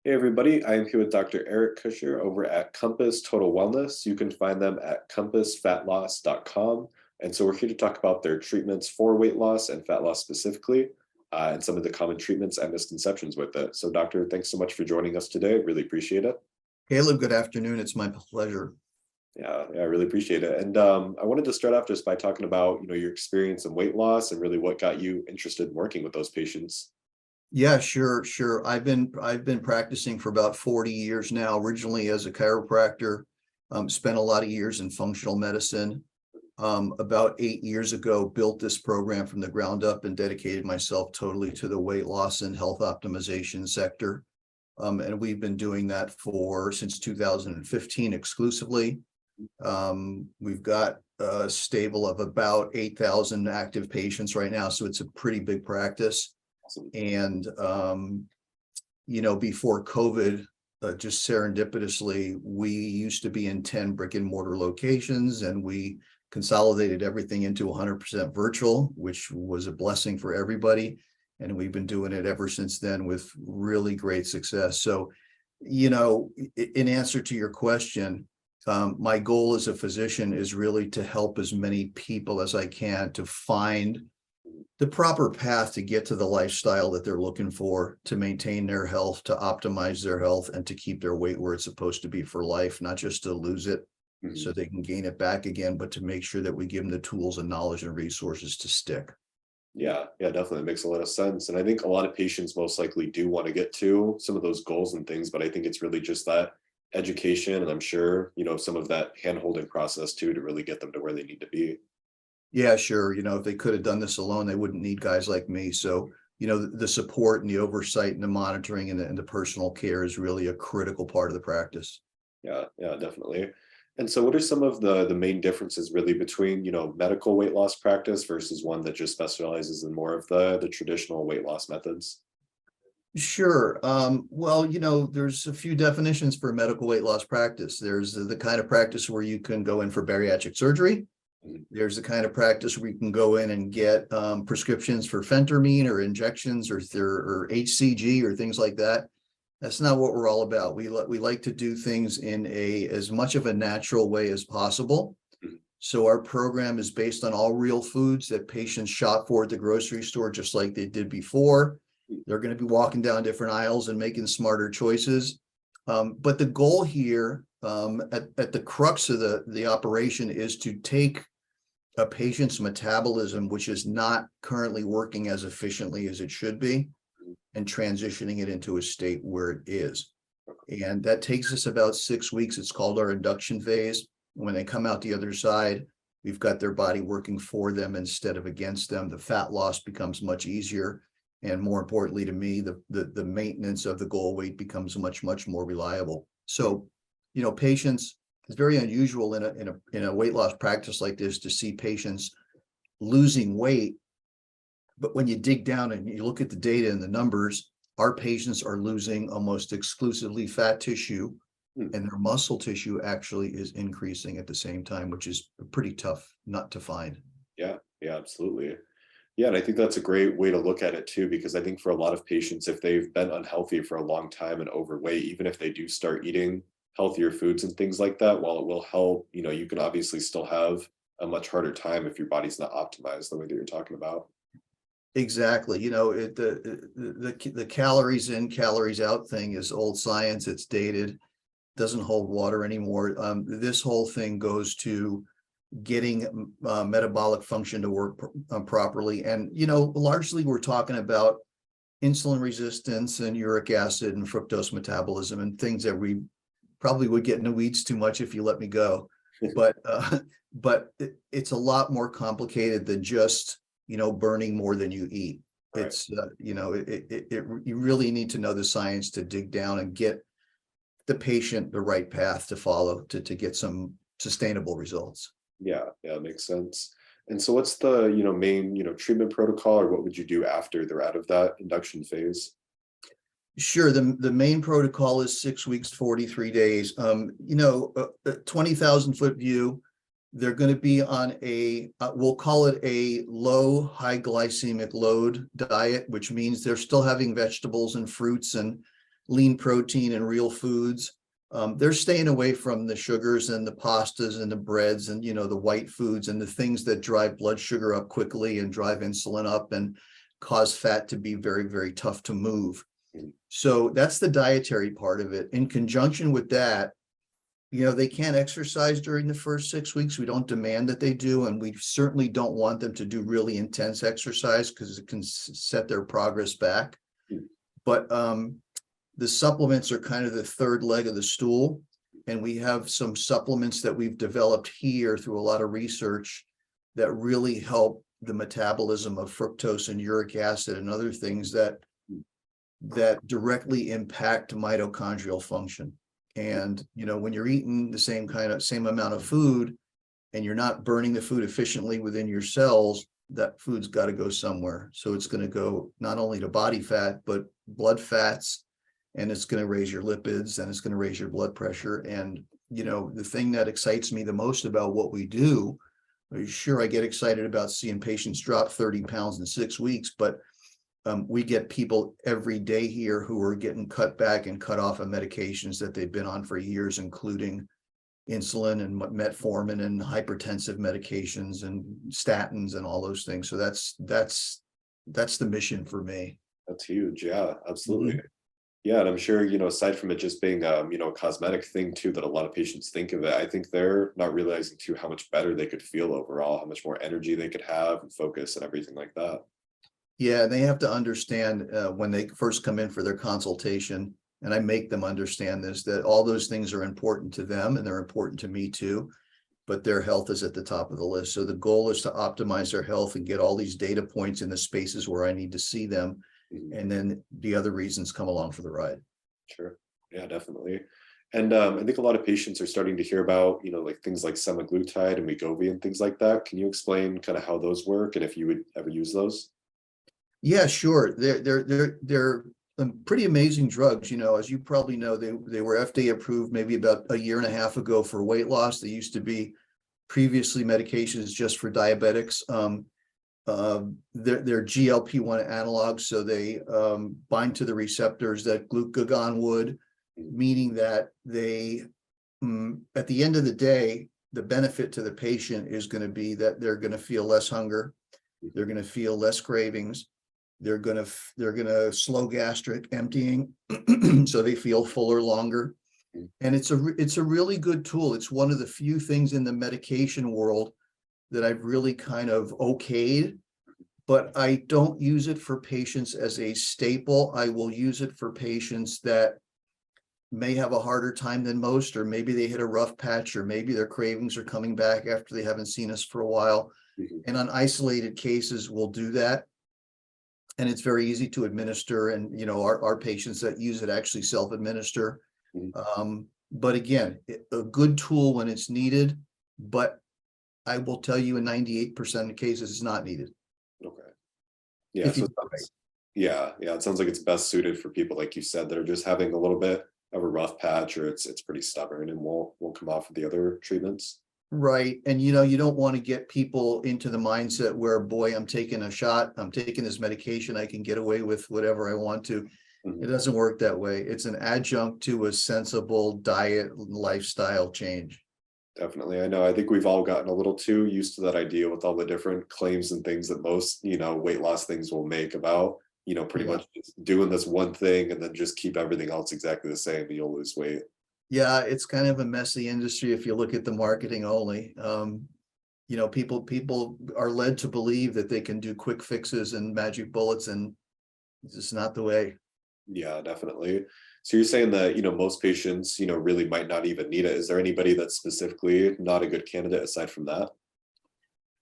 Hey everybody, I am here with Dr. Eric Kusher over at Compass Total Wellness. You can find them at compassfatloss.com. And so we're here to talk about their treatments for weight loss and fat loss specifically, and some of the common treatments and misconceptions with it. So, Doctor, thanks so much for joining us today. Really appreciate it. Caleb, good afternoon. It's my pleasure. Yeah, I really appreciate it. And I wanted to start off just by talking about, your experience in weight loss and really what got you interested in working with those patients. Yeah, sure. I've been practicing for about 40 years now, originally as a chiropractor, spent a lot of years in functional medicine. About 8 years ago, built this program from the ground up and dedicated myself totally to the weight loss and health optimization sector. And we've been doing that since 2015 exclusively. We've got a stable of about 8,000 active patients right now, so it's a pretty big practice. Awesome. And before COVID, just serendipitously, we used to be in 10 brick and mortar locations, and we consolidated everything into 100% virtual, which was a blessing for everybody. And we've been doing it ever since then with really great success. So, in answer to your question, my goal as a physician is really to help as many people as I can to find the proper path to get to the lifestyle that they're looking for, to maintain their health, to optimize their health, and to keep their weight where it's supposed to be for life, not just to lose it so they can gain it back again, but to make sure that we give them the tools and knowledge and resources to stick. Yeah, definitely makes a lot of sense. And I think a lot of patients most likely do want to get to some of those goals and things, but I think it's really just that education. And I'm sure, some of that hand-holding process too, to really get them to where they need to be. Yeah, sure. If they could have done this alone, they wouldn't need guys like me. So, the support and the oversight and the monitoring and the personal care is really a critical part of the practice. Yeah, definitely. And so what are some of the main differences really between, medical weight loss practice versus one that just specializes in more of the traditional weight loss methods? Sure. Well, there's a few definitions for medical weight loss practice. There's the kind of practice where you can go in for bariatric surgery. Mhm. There's the kind of practice where you can go in and get prescriptions for phentermine or injections or HCG or things like that. That's not what we're all about. We like to do things in as much of a natural way as possible. Mhm. So our program is based on all real foods that patients shop for at the grocery store, just like they did before. They're going to be walking down different aisles and making smarter choices. But the goal here, at the crux of the operation, is to take a patient's metabolism, which is not currently working as efficiently as it should be, and transitioning it into a state where it is. And that takes us about 6 weeks. It's called our induction phase. When they come out the other side, we've got their body working for them instead of against them. The fat loss becomes much easier. And more importantly to me, the maintenance of the goal weight becomes much more reliable. So, patients, it's very unusual in a weight loss practice like this to see patients losing weight. But when you dig down and you look at the data and the numbers, our patients are losing almost exclusively fat tissue, Hmm. and their muscle tissue actually is increasing at the same time, which is a pretty tough nut to find. Yeah, absolutely. Yeah, and I think that's a great way to look at it too, because I think for a lot of patients, if they've been unhealthy for a long time and overweight, even if they do start eating healthier foods and things like that, while it will help, you can obviously still have a much harder time if your body's not optimized the way that you're talking about. Exactly. The calories in, calories out thing is old science. It's dated, doesn't hold water anymore. This whole thing goes to getting metabolic function to work properly. And, largely we're talking about insulin resistance and uric acid and fructose metabolism and things that we probably would get in the weeds too much if you let me go. But it's a lot more complicated than just, burning more than you eat. Right. It's, you really need to know the science to dig down and get the patient the right path to follow to get some sustainable results. Yeah, makes sense. And so what's the, main, treatment protocol, or what would you do after they're out of that induction phase? Sure. The main protocol is 6 weeks, 43 days. 20,000-foot view. They're going to be on we'll call it a low, high glycemic load diet, which means they're still having vegetables and fruits and lean protein and real foods. They're staying away from the sugars and the pastas and the breads and, the white foods and the things that drive blood sugar up quickly and drive insulin up and cause fat to be very, very tough to move. So that's the dietary part of it. In conjunction with that, they can't exercise during the first 6 weeks. We don't demand that they do, and we certainly don't want them to do really intense exercise because it can set their progress back. But the supplements are kind of the third leg of the stool, and we have some supplements that we've developed here through a lot of research that really help the metabolism of fructose and uric acid and other things that directly impact mitochondrial function. And when you're eating the same amount of food and you're not burning the food efficiently within your cells, that food's got to go somewhere. So it's going to go not only to body fat, but blood fats, and it's going to raise your lipids, and it's going to raise your blood pressure. And, the thing that excites me the most about what we do, sure, I get excited about seeing patients drop 30 pounds in 6 weeks, but we get people every day here who are getting cut back and cut off of medications that they've been on for years, including insulin and metformin and hypertensive medications and statins and all those things. So that's the mission for me. That's huge. Yeah, absolutely. Yeah, and I'm sure, aside from it just being, a cosmetic thing too, that a lot of patients think of it, I think they're not realizing too how much better they could feel overall, how much more energy they could have and focus and everything like that. Yeah, they have to understand when they first come in for their consultation, and I make them understand this, that all those things are important to them and they're important to me too, but their health is at the top of the list. So the goal is to optimize their health and get all these data points in the spaces where I need to see them. And then the other reasons come along for the ride. Sure. Yeah, definitely. And I think a lot of patients are starting to hear about, like things like semaglutide and Wegovy and things like that. Can you explain kind of how those work and if you would ever use those? Yeah, sure. They're pretty amazing drugs. As you probably know, they were FDA approved maybe about a year and a half ago for weight loss. They used to be previously medications just for diabetics. They're GLP-1 analogs, so they bind to the receptors that glucagon would, meaning that they, at the end of the day, the benefit to the patient is going to be that they're going to feel less hunger, they're going to feel less cravings, they're going to slow gastric emptying, so they feel fuller longer. And it's a really good tool. It's one of the few things in the medication world that I've really kind of okayed, but I don't use it for patients as a staple. I will use it for patients that may have a harder time than most, or maybe they hit a rough patch, or maybe their cravings are coming back after they haven't seen us for a while. And on isolated cases, we'll do that. And it's very easy to administer. And, our patients that use it actually self-administer. But again, a good tool when it's needed, but I will tell you in 98% of cases, it's not needed. Okay. Yeah. So yeah. It sounds like it's best suited for people, like you said, that are just having a little bit of a rough patch, or it's pretty stubborn and won't come off of the other treatments. Right. And you don't want to get people into the mindset where, boy, I'm taking a shot, I'm taking this medication, I can get away with whatever I want to. It doesn't work that way. It's an adjunct to a sensible diet lifestyle change. Definitely. I know. I think we've all gotten a little too used to that idea with all the different claims and things that most, weight loss things will make about, pretty much just doing this one thing and then just keep everything else exactly the same and you'll lose weight. Yeah, it's kind of a messy industry if you look at the marketing only. People are led to believe that they can do quick fixes and magic bullets, and it's just not the way. Yeah, definitely. So you're saying that, most patients, really might not even need it. Is there anybody that's specifically not a good candidate aside from that?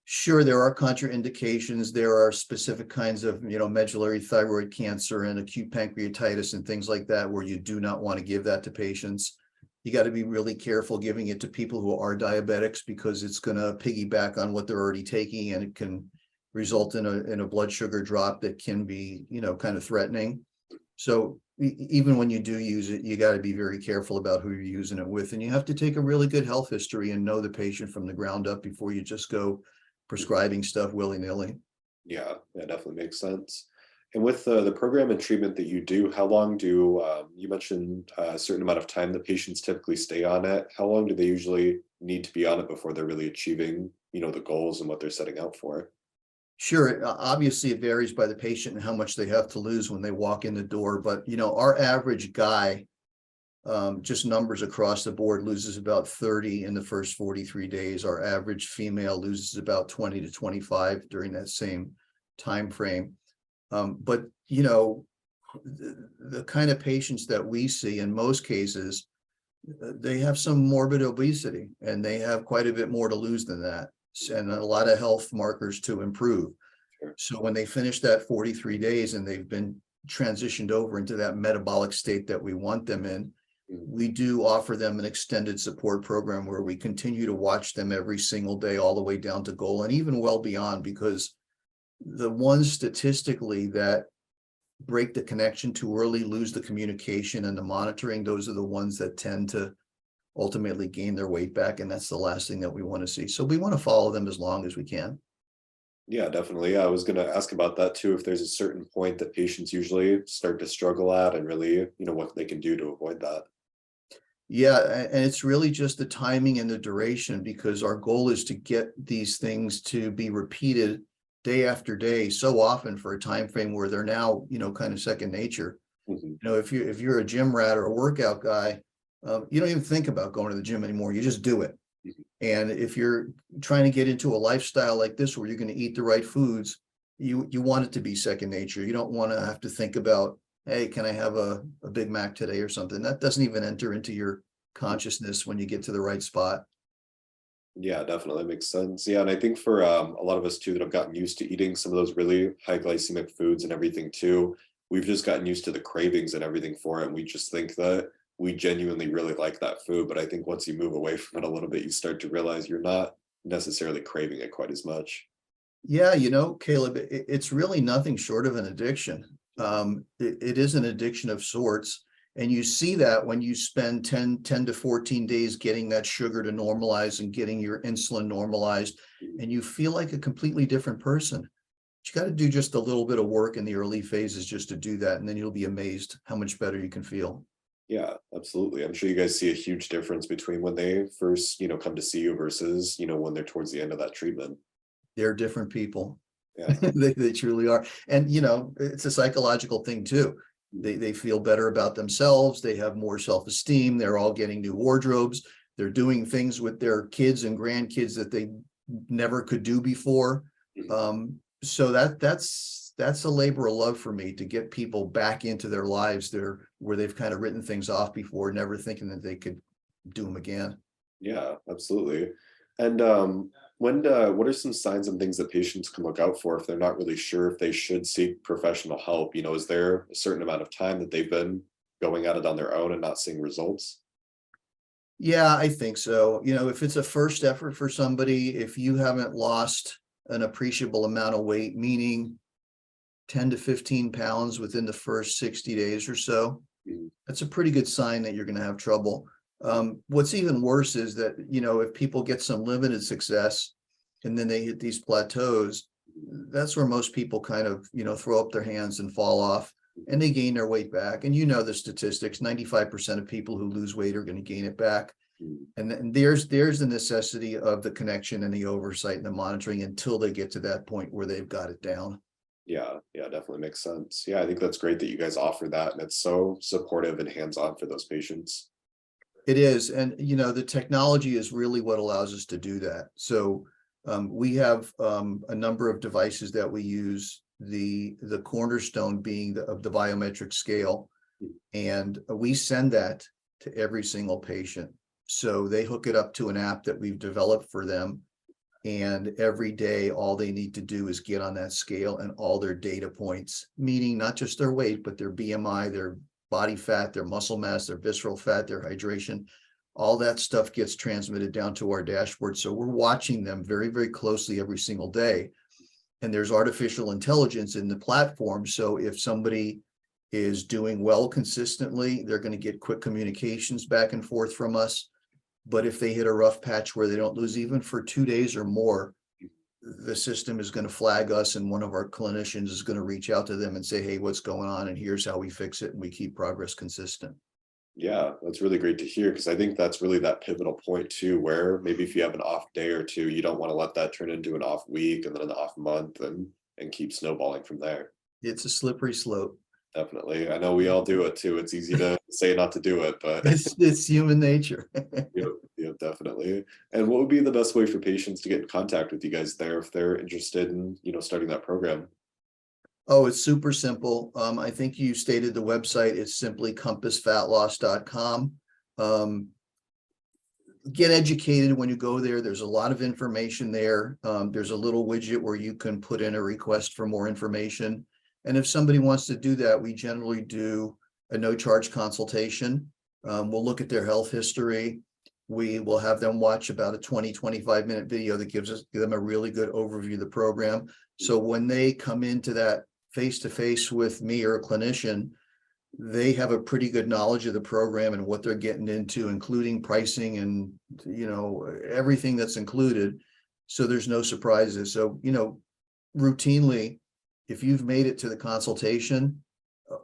Sure, there are contraindications. There are specific kinds of, medullary thyroid cancer and acute pancreatitis and things like that, where you do not want to give that to patients. You got to be really careful giving it to people who are diabetics, because it's going to piggyback on what they're already taking, and it can result in a blood sugar drop that can be, kind of threatening. So even when you do use it, you got to be very careful about who you're using it with, and you have to take a really good health history and know the patient from the ground up before you just go prescribing stuff willy-nilly. Yeah, that definitely makes sense. And with the program and treatment that you do, how long do you mentioned a certain amount of time that patients typically stay on it? How long do they usually need to be on it before they're really achieving, the goals and what they're setting out for? Sure, obviously it varies by the patient and how much they have to lose when they walk in the door, but our average guy, just numbers across the board, loses about 30 in the first 43 days. Our average female loses about 20 to 25 during that same time frame. But the kind of patients that we see in most cases, they have some morbid obesity and they have quite a bit more to lose than that, and a lot of health markers to improve. Sure. So when they finish that 43 days and they've been transitioned over into that metabolic state that we want them in, Mhm. we do offer them an extended support program where we continue to watch them every single day, all the way down to goal and even well beyond, because the ones statistically that break the connection too early, lose the communication and the monitoring, those are the ones that tend to ultimately gain their weight back. And that's the last thing that we want to see. So we want to follow them as long as we can. Yeah, definitely. Yeah, I was going to ask about that too. If there's a certain point that patients usually start to struggle at, and really, what they can do to avoid that. Yeah, and it's really just the timing and the duration, because our goal is to get these things to be repeated day after day so often for a time frame where they're now, kind of second nature. Mhm. If you're a gym rat or a workout guy, you don't even think about going to the gym anymore. You just do it. Mhm. And if you're trying to get into a lifestyle like this where you're going to eat the right foods, you want it to be second nature. You don't want to have to think about, hey, can I have a Big Mac today or something? That doesn't even enter into your consciousness when you get to the right spot. Yeah, definitely makes sense. Yeah, and I think for a lot of us too that have gotten used to eating some of those really high glycemic foods and everything too, we've just gotten used to the cravings and everything for it. And we just think that we genuinely really like that food. But I think once you move away from it a little bit, you start to realize you're not necessarily craving it quite as much. Yeah, Caleb, it's really nothing short of an addiction. It is an addiction of sorts. And you see that when you spend 10 to 14 days getting that sugar to normalize and getting your insulin normalized, and you feel like a completely different person. But you got to do just a little bit of work in the early phases just to do that. And then you'll be amazed how much better you can feel. Yeah, absolutely. I'm sure you guys see a huge difference between when they first, come to see you versus, when they're towards the end of that treatment. They're different people. Yeah. They truly are. And it's a psychological thing too. They feel better about themselves, they have more self-esteem, they're all getting new wardrobes, they're doing things with their kids and grandkids that they never could do before. Mhm. So that's a labor of love for me, to get people back into their lives there where they've kind of written things off before, never thinking that they could do them again. Yeah, absolutely. And what are some signs and things that patients can look out for if they're not really sure if they should seek professional help? Is there a certain amount of time that they've been going at it on their own and not seeing results? Yeah, I think so. If it's a first effort for somebody, if you haven't lost an appreciable amount of weight, meaning 10 to 15 pounds within the first 60 days or so, Mhm. that's a pretty good sign that you're going to have trouble. What's even worse is that, if people get some limited success and then they hit these plateaus, that's where most people kind of, throw up their hands and fall off, and they gain their weight back. And the statistics, 95% of people who lose weight are going to gain it back. Mhm. And then there's the necessity of the connection and the oversight and the monitoring until they get to that point where they've got it down. Yeah, yeah, definitely makes sense. Yeah, I think that's great that you guys offer that and it's so supportive and hands-on for those patients. It is, and the technology is really what allows us to do that. So we have a number of devices that we use. The cornerstone being of the biometric scale, Mhm. and we send that to every single patient. So they hook it up to an app that we've developed for them, and every day all they need to do is get on that scale, and all their data points, meaning not just their weight, but their BMI, their body fat, their muscle mass, their visceral fat, their hydration, all that stuff gets transmitted down to our dashboard. So we're watching them very, very closely every single day. And there's artificial intelligence in the platform. So if somebody is doing well consistently, they're going to get quick communications back and forth from us. But if they hit a rough patch where they don't lose even for 2 days or more, the system is going to flag us, and one of our clinicians is going to reach out to them and say, hey, what's going on? And here's how we fix it. And we keep progress consistent. Yeah, that's really great to hear because I think that's really that pivotal point too, where maybe if you have an off day or two, you don't want to let that turn into an off week and then an off month and keep snowballing from there. It's a slippery slope. Definitely. I know we all do it too. It's easy to say not to do it, but It's human nature. yep, yep, definitely. And what would be the best way for patients to get in contact with you guys there if they're interested in, starting that program? Oh, it's super simple. I think you stated the website. It's simply compassfatloss.com. Get educated when you go there. There's a lot of information there. There's a little widget where you can put in a request for more information. And if somebody wants to do that, we generally do a no charge consultation. We'll look at their health history. We will have them watch about a 20-25 minute video that give them a really good overview of the program. So when they come into that face-to-face with me or a clinician, they have a pretty good knowledge of the program and what they're getting into, including pricing and, everything that's included. So there's no surprises. So, routinely, if you've made it to the consultation,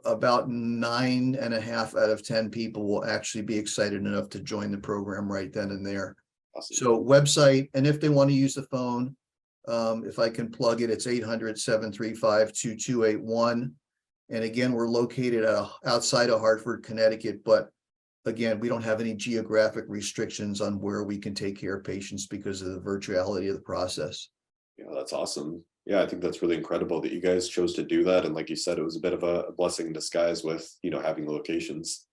about 9.5 out of 10 people will actually be excited enough to join the program right then and there. Awesome. So website, and if they want to use the phone, if I can plug it, it's 800-735-2281. And again, we're located outside of Hartford, Connecticut, but again, we don't have any geographic restrictions on where we can take care of patients because of the virtuality of the process. Yeah, that's awesome. Yeah, I think that's really incredible that you guys chose to do that. And like you said, it was a bit of a blessing in disguise with, having the locations.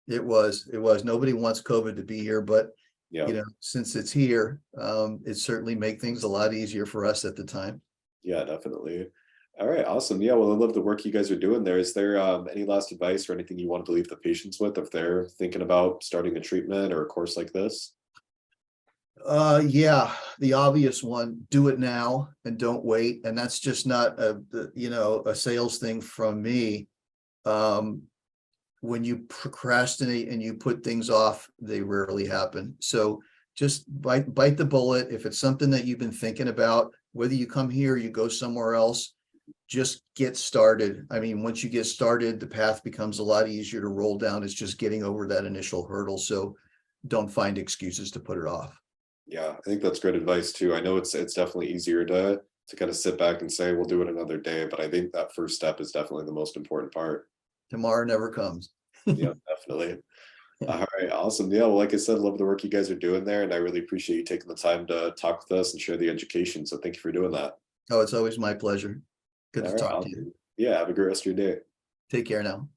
It was. Nobody wants COVID to be here, but Yeah. since it's here, it certainly make things a lot easier for us at the time. Yeah, definitely. All right, awesome. Yeah, well, I love the work you guys are doing there. Is there any last advice or anything you wanted to leave the patients with if they're thinking about starting a treatment or a course like this? Yeah, the obvious one, do it now and don't wait. And that's just not a sales thing from me. When you procrastinate and you put things off, they rarely happen. So just bite the bullet. If it's something that you've been thinking about, whether you come here or you go somewhere else, just get started. I mean, once you get started, the path becomes a lot easier to roll down. It's just getting over that initial hurdle. So don't find excuses to put it off. Yeah, I think that's great advice too. I know it's definitely easier to kind of sit back and say we'll do it another day, but I think that first step is definitely the most important part. Tomorrow never comes. Yeah, definitely. All right, awesome. Yeah, well, like I said, love the work you guys are doing there, and I really appreciate you taking the time to talk with us and share the education. So thank you for doing that. Oh, it's always my pleasure. Good All to right, talk to you. awesome. Yeah, have a great rest of your day. Take care now.